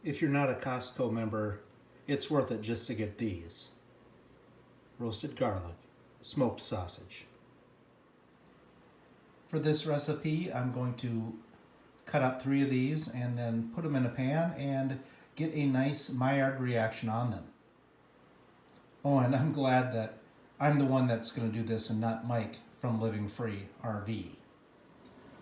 If you're not a Costco member, it's worth it just to get these. Roasted garlic, smoked sausage. For this recipe, I'm going to cut up 3 of these and then put them in a pan and get a nice Maillard reaction on them. Oh, and I'm glad that I'm the one that's going to do this and not Mike from Living Free RV.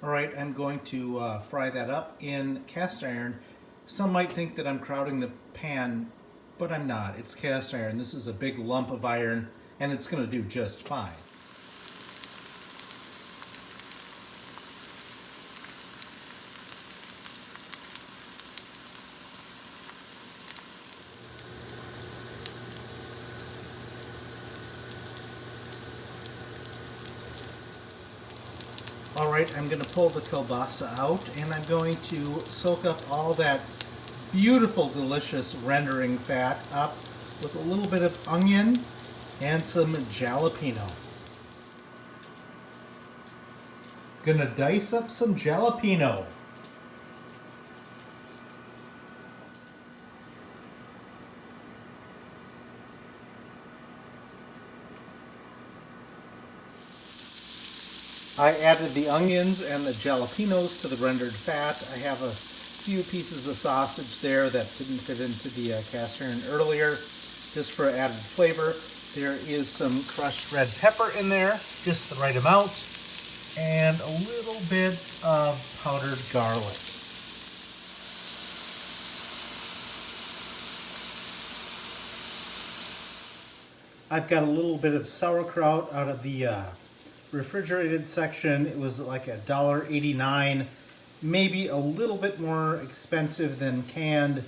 Alright, I'm going to fry that up in cast iron. Some might think that I'm crowding the pan, but I'm not. It's cast iron. This is a big lump of iron, and it's going to do just fine. Alright, I'm going to pull the kielbasa out, and I'm going to soak up all that beautiful, delicious rendering fat up with a little bit of onion and some jalapeno. Gonna dice up some jalapeno. I added the onions and the jalapenos to the rendered fat. I have a few pieces of sausage there that didn't fit into the cast iron earlier, just for added flavor. There is some crushed red pepper in there, just the right amount, and a little bit of powdered garlic. I've got a little bit of sauerkraut out of the refrigerated section. It was like $1.89, maybe a little bit more expensive than canned.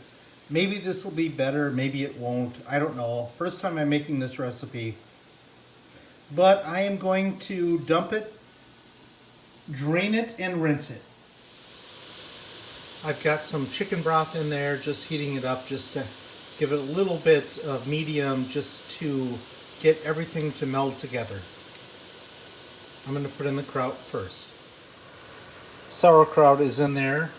Maybe this will be better, maybe it won't. I don't know. First time I'm making this recipe. But I am going to dump it, drain it, and rinse it. I've got some chicken broth in there, just heating it up just to give it a little bit of medium, just to get everything to meld together. I'm going to put in the kraut first. Sauerkraut is in there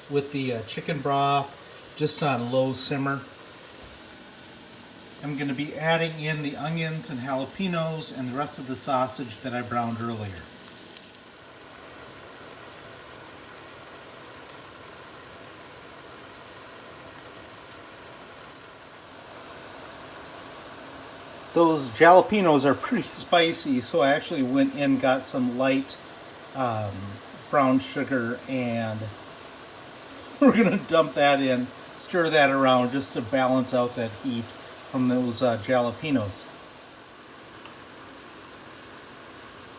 with the chicken broth, just on low simmer. I'm going to be adding in the onions and jalapenos and the rest of the sausage that I browned earlier. Those jalapenos are pretty spicy, so I actually went and got some light brown sugar, and we're going to dump that in, stir that around just to balance out that heat from those jalapenos.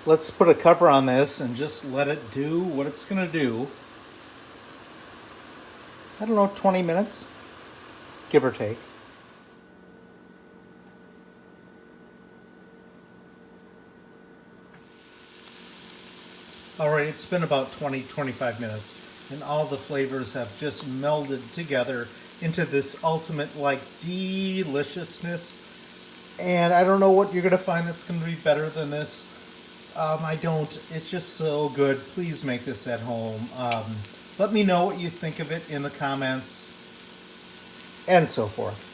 Let's put a cover on this and just let it do what it's going to do. I don't know, 20 minutes, give or take. Alright, it's been about 20-25 minutes, and all the flavors have just melded together into this ultimate, like, deliciousness. And I don't know what you're going to find that's going to be better than this. I don't. It's just so good. Please make this at home. Let me know what you think of it in the comments, and so forth.